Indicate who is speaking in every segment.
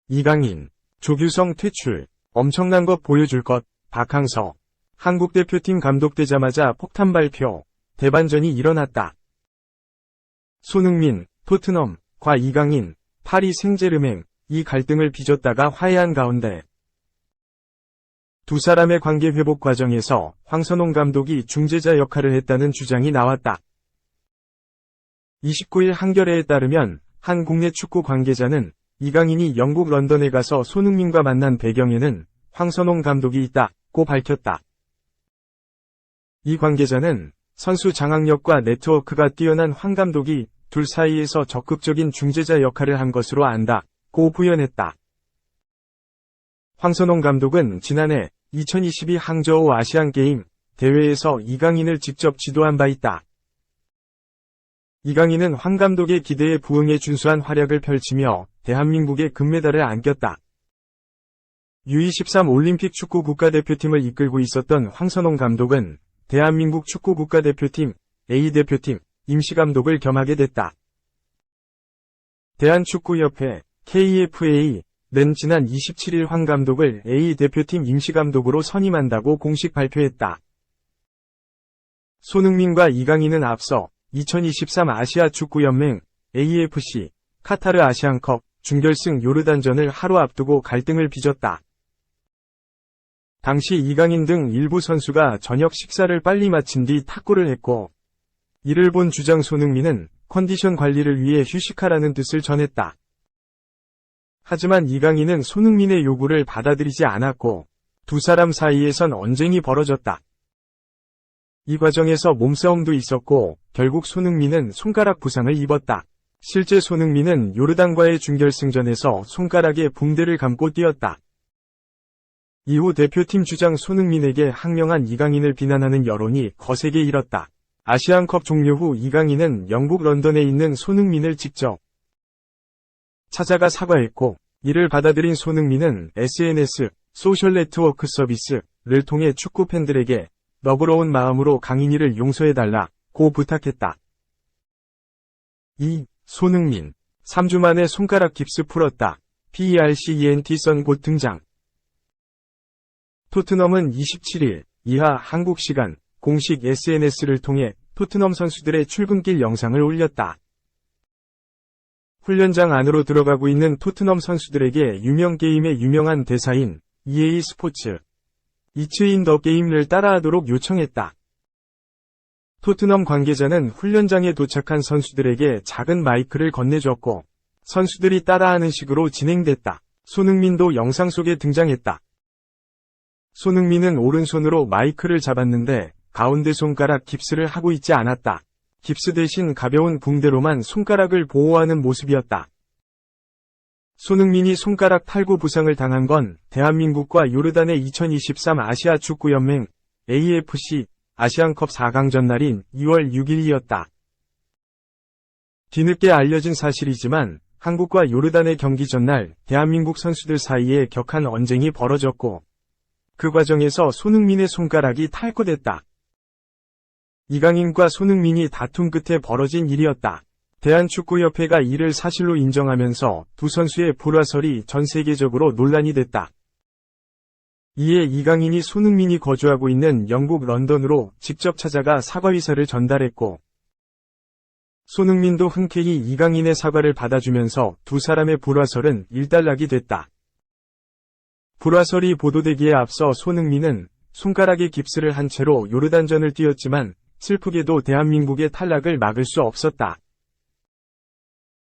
Speaker 1: 이강인, 조규성 퇴출, 엄청난 것 보여줄 것, 박항서. 한국 대표팀 감독되자마자 폭탄 발표, 대반전이 일어났다. 손흥민, 토트넘, 과 이강인, 파리 생제르맹, 이 갈등을 빚었다가 화해한 가운데 두 사람의 관계 회복 과정에서 황선홍 감독이 중재자 역할을 했다는 주장이 나왔다. 29일 한겨레에 따르면 한 국내 축구 관계자는 이강인이 영국 런던에 가서 손흥민과 만난 배경에는 황선홍 감독이 있다고 밝혔다. 이 관계자는 선수 장악력과 네트워크가 뛰어난 황 감독이 둘 사이에서 적극적인 중재자 역할을 한 것으로 안다고 부연했다. 황선홍 감독은 지난해 2022 항저우 아시안게임 대회에서 이강인을 직접 지도한 바 있다. 이강인은 황 감독의 기대에 부응해 준수한 활약을 펼치며 대한민국의 금메달을 안겼다. U23 올림픽 축구 국가대표팀을 이끌고 있었던 황선홍 감독은 대한민국 축구 국가대표팀 A대표팀 임시감독을 겸하게 됐다. 대한축구협회 KFA는 지난 27일 황 감독을 A대표팀 임시감독으로 선임한다고 공식 발표했다. 손흥민과 이강인은 앞서 2023 아시아축구연맹 AFC 카타르 아시안컵 준결승 요르단전을 하루 앞두고 갈등을 빚었다. 당시 이강인 등 일부 선수가 저녁 식사를 빨리 마친 뒤 탁구를 했고, 이를 본 주장 손흥민은 컨디션 관리를 위해 휴식하라는 뜻을 전했다. 하지만 이강인은 손흥민의 요구를 받아들이지 않았고, 두 사람 사이에선 언쟁이 벌어졌다. 이 과정에서 몸싸움도 있었고, 결국 손흥민은 손가락 부상을 입었다. 실제 손흥민은 요르단과의 준결승전에서 손가락에 붕대를 감고 뛰었다. 이후 대표팀 주장 손흥민에게 항명한 이강인을 비난하는 여론이 거세게 일었다. 아시안컵 종료 후 이강인은 영국 런던에 있는 손흥민을 직접 찾아가 사과했고, 이를 받아들인 손흥민은 SNS, 소셜 네트워크 서비스를 통해 축구 팬들에게 너그러운 마음으로 강인이를 용서해달라고 부탁했다. 손흥민, 3주 만에 손가락 깁스 풀었다. PERCENT 선 곧 등장. 토트넘은 27일 이하 한국 시간 공식 SNS를 통해 토트넘 선수들의 출근길 영상을 올렸다. 훈련장 안으로 들어가고 있는 토트넘 선수들에게 유명 게임의 유명한 대사인 EA 스포츠, It's in the game를 따라하도록 요청했다. 토트넘 관계자는 훈련장에 도착한 선수들에게 작은 마이크를 건네줬고, 선수들이 따라하는 식으로 진행됐다. 손흥민도 영상 속에 등장했다. 손흥민은 오른손으로 마이크를 잡았는데 가운데 손가락 깁스를 하고 있지 않았다. 깁스 대신 가벼운 붕대로만 손가락을 보호하는 모습이었다. 손흥민이 손가락 탈구 부상을 당한 건 대한민국과 요르단의 2023 아시아축구연맹 AFC 아시안컵 4강전 날인 2월 6일이었다. 뒤늦게 알려진 사실이지만 한국과 요르단의 경기 전날 대한민국 선수들 사이에 격한 언쟁이 벌어졌고, 그 과정에서 손흥민의 손가락이 탈구됐다. 이강인과 손흥민이 다툼 끝에 벌어진 일이었다. 대한축구협회가 이를 사실로 인정하면서 두 선수의 불화설이 전 세계적으로 논란이 됐다. 이에 이강인이 손흥민이 거주하고 있는 영국 런던으로 직접 찾아가 사과의사를 전달했고, 손흥민도 흔쾌히 이강인의 사과를 받아주면서 두 사람의 불화설은 일단락이 됐다. 불화설이 보도되기에 앞서 손흥민은 손가락에 깁스를 한 채로 요르단전을 뛰었지만 슬프게도 대한민국의 탈락을 막을 수 없었다.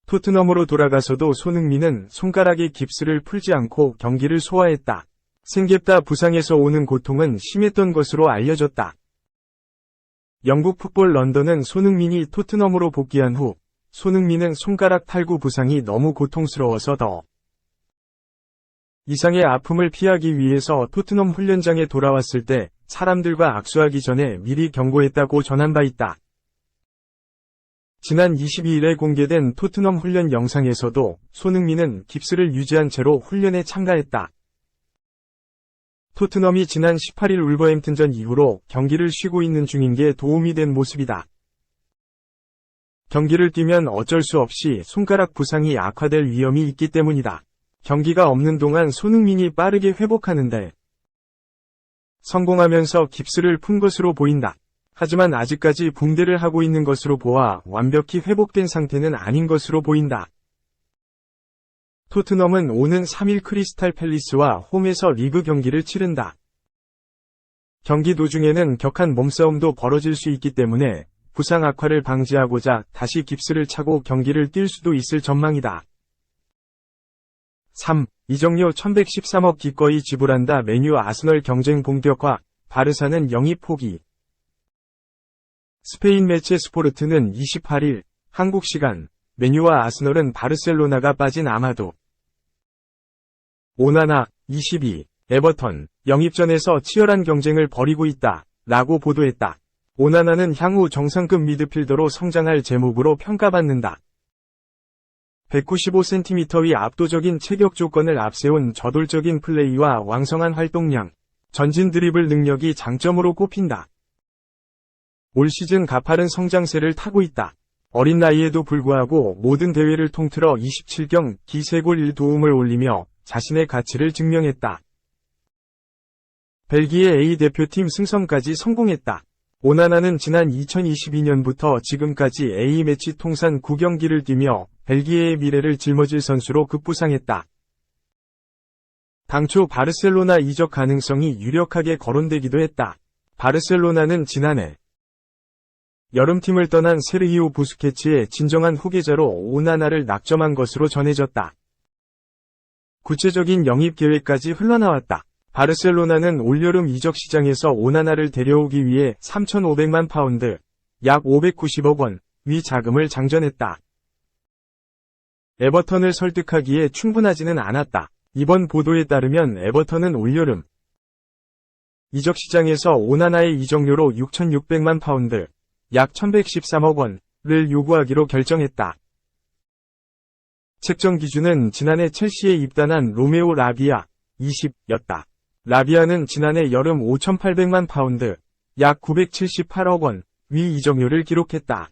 Speaker 1: 토트넘으로 돌아가서도 손흥민은 손가락에 깁스를 풀지 않고 경기를 소화했다. 생겼다 부상에서 오는 고통은 심했던 것으로 알려졌다. 영국 풋볼 런던은 손흥민이 토트넘으로 복귀한 후 손흥민은 손가락 탈구 부상이 너무 고통스러워서 더 이상의 아픔을 피하기 위해서 토트넘 훈련장에 돌아왔을 때 사람들과 악수하기 전에 미리 경고했다고 전한 바 있다. 지난 22일에 공개된 토트넘 훈련 영상에서도 손흥민은 깁스를 유지한 채로 훈련에 참가했다. 토트넘이 지난 18일 울버햄튼전 이후로 경기를 쉬고 있는 중인 게 도움이 된 모습이다. 경기를 뛰면 어쩔 수 없이 손가락 부상이 악화될 위험이 있기 때문이다. 경기가 없는 동안 손흥민이 빠르게 회복하는데 성공하면서 깁스를 푼 것으로 보인다. 하지만 아직까지 붕대를 하고 있는 것으로 보아 완벽히 회복된 상태는 아닌 것으로 보인다. 토트넘은 오는 3일 크리스탈 팰리스와 홈에서 리그 경기를 치른다. 경기 도중에는 격한 몸싸움도 벌어질 수 있기 때문에 부상 악화를 방지하고자 다시 깁스를 차고 경기를 뛸 수도 있을 전망이다. 3. 이적료 1113억 기꺼이 지불한다. 맨유 아스널 경쟁 본격화, 바르사는 영입 포기. 스페인 매체 스포르트는 28일 한국 시간 맨유와 아스널은 바르셀로나가 빠진 아마도, 오나나, 22, 에버턴, 영입전에서 치열한 경쟁을 벌이고 있다 라고 보도했다. 오나나는 향후 정상급 미드필더로 성장할 제목으로 평가받는다. 195cm의 압도적인 체격 조건을 앞세운 저돌적인 플레이와 왕성한 활동량, 전진 드리블 능력이 장점으로 꼽힌다. 올 시즌 가파른 성장세를 타고 있다. 어린 나이에도 불구하고 모든 대회를 통틀어 27경기 3골 1도움을 올리며 자신의 가치를 증명했다. 벨기에 A 대표팀 승선까지 성공했다. 오나나는 지난 2022년부터 지금까지 A매치 통산 9경기를 뛰며 벨기에의 미래를 짊어질 선수로 급부상했다. 당초 바르셀로나 이적 가능성이 유력하게 거론되기도 했다. 바르셀로나는 지난해 여름팀을 떠난 세르히오 부스케츠의 진정한 후계자로 오나나를 낙점한 것으로 전해졌다. 구체적인 영입 계획까지 흘러나왔다. 바르셀로나는 올여름 이적 시장에서 오나나를 데려오기 위해 3,500만 파운드, 약 590억 원의 자금을 장전했다. 에버턴을 설득하기에 충분하지는 않았다. 이번 보도에 따르면 에버턴은 올여름 이적 시장에서 오나나의 이적료로 6,600만 파운드, 약 1,113억 원을 요구하기로 결정했다. 책정 기준은 지난해 첼시에 입단한 로메오 라비아, 20였다. 라비아는 지난해 여름 5,800만 파운드, 약 978억 원의 이적료를 기록했다.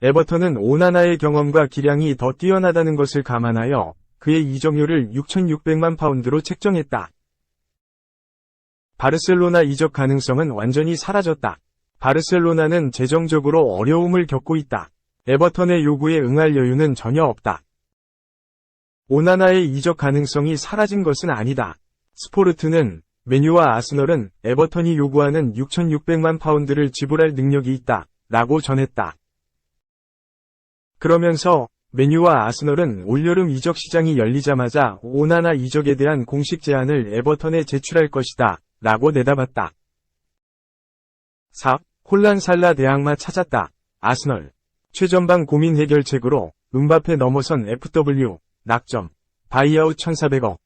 Speaker 1: 에버턴은 오나나의 경험과 기량이 더 뛰어나다는 것을 감안하여 그의 이적료를 6,600만 파운드로 책정했다. 바르셀로나 이적 가능성은 완전히 사라졌다. 바르셀로나는 재정적으로 어려움을 겪고 있다. 에버턴의 요구에 응할 여유는 전혀 없다. 오나나의 이적 가능성이 사라진 것은 아니다. 스포르트는 맨유와 아스널은 에버턴이 요구하는 6,600만 파운드를 지불할 능력이 있다 라고 전했다. 그러면서 맨유와 아스널은 올여름 이적 시장이 열리자마자 오나나 이적에 대한 공식 제안을 에버턴에 제출할 것이다 라고 내다봤다. 4. 혼란 살라 대항마 찾았다. 아스널. 최전방 고민 해결책으로 음바페 넘어선 FW, 낙점, 바이아웃 1,400억.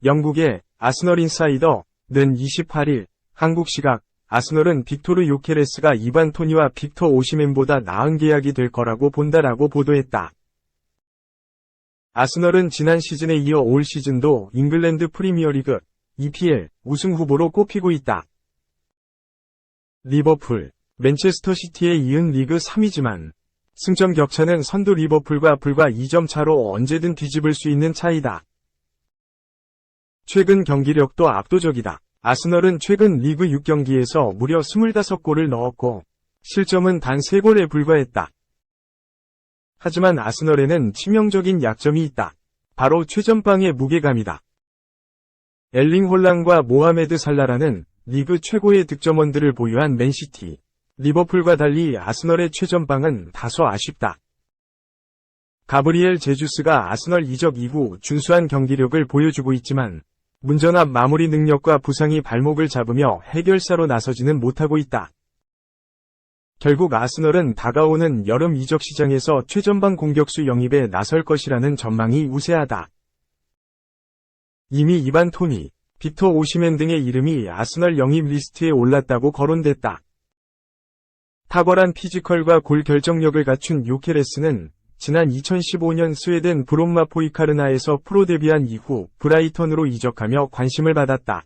Speaker 1: 영국의 아스널 인사이더는 28일 한국 시각 아스널은 빅토르 요케레스가 이반 토니와 빅터 오시멘보다 나은 계약이 될 거라고 본다라고 보도했다. 아스널은 지난 시즌에 이어 올 시즌도 잉글랜드 프리미어리그 EPL 우승 후보로 꼽히고 있다. 리버풀, 맨체스터 시티에 이은 리그 3위지만 승점 격차는 선두 리버풀과 불과 2점 차로 언제든 뒤집을 수 있는 차이다. 최근 경기력도 압도적이다. 아스널은 최근 리그 6경기에서 무려 25골을 넣었고 실점은 단 3골에 불과했다. 하지만 아스널에는 치명적인 약점이 있다. 바로 최전방의 무게감이다. 엘링 홀란과 모하메드 살라라는 리그 최고의 득점원들을 보유한 맨시티, 리버풀과 달리 아스널의 최전방은 다소 아쉽다. 가브리엘 제주스가 아스널 이적 이후 준수한 경기력을 보여주고 있지만 문전압 마무리 능력과 부상이 발목을 잡으며 해결사로 나서지는 못하고 있다. 결국 아스널은 다가오는 여름 이적 시장에서 최전방 공격수 영입에 나설 것이라는 전망이 우세하다. 이미 이반 토니, 빅터 오시멘 등의 이름이 아스널 영입 리스트에 올랐다고 거론됐다. 탁월한 피지컬과 골 결정력을 갖춘 요케레스는 지난 2015년 스웨덴 브롬마 포이카르나에서 프로 데뷔한 이후 브라이턴으로 이적하며 관심을 받았다.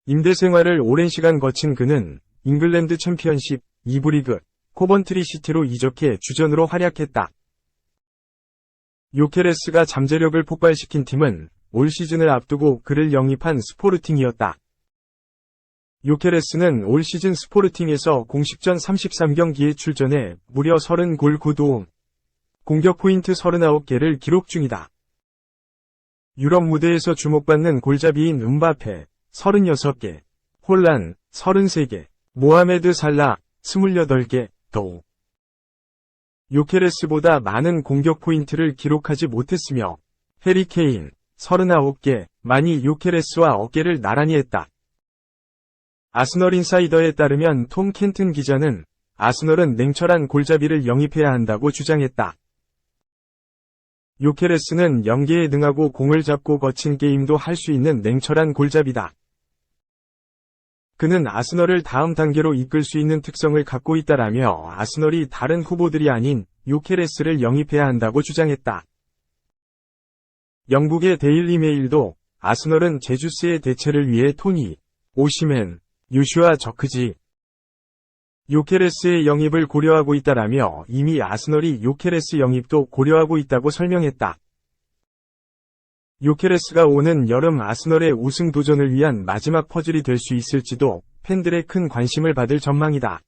Speaker 1: 임대 생활을 오랜 시간 거친 그는 잉글랜드 챔피언십, 2부 리그, 코번트리 시티로 이적해 주전으로 활약했다. 요케레스가 잠재력을 폭발시킨 팀은 올 시즌을 앞두고 그를 영입한 스포르팅이었다. 요케레스는 올 시즌 스포르팅에서 공식전 33경기에 출전해 무려 30골 9도움, 공격 포인트 39개를 기록 중이다. 유럽 무대에서 주목받는 골잡이인 음바페, 36개, 홀란, 33개, 모하메드 살라, 28개, 도. 요케레스보다 많은 공격 포인트를 기록하지 못했으며, 해리 케인, 39개, 만이 요케레스와 어깨를 나란히 했다. 아스널 인사이더에 따르면 톰 켄튼 기자는 아스널은 냉철한 골잡이를 영입해야 한다고 주장했다. 요케레스는 연계에 능하고 공을 잡고 거친 게임도 할 수 있는 냉철한 골잡이다. 그는 아스널을 다음 단계로 이끌 수 있는 특성을 갖고 있다라며 아스널이 다른 후보들이 아닌 요케레스를 영입해야 한다고 주장했다. 영국의 데일리 메일도 아스널은 제주스의 대체를 위해 토니, 오시멘, 요슈아 저크지, 요케레스의 영입을 고려하고 있다라며 이미 아스널이 요케레스 영입도 고려하고 있다고 설명했다. 요케레스가 오는 여름 아스널의 우승 도전을 위한 마지막 퍼즐이 될 수 있을지도 팬들의 큰 관심을 받을 전망이다.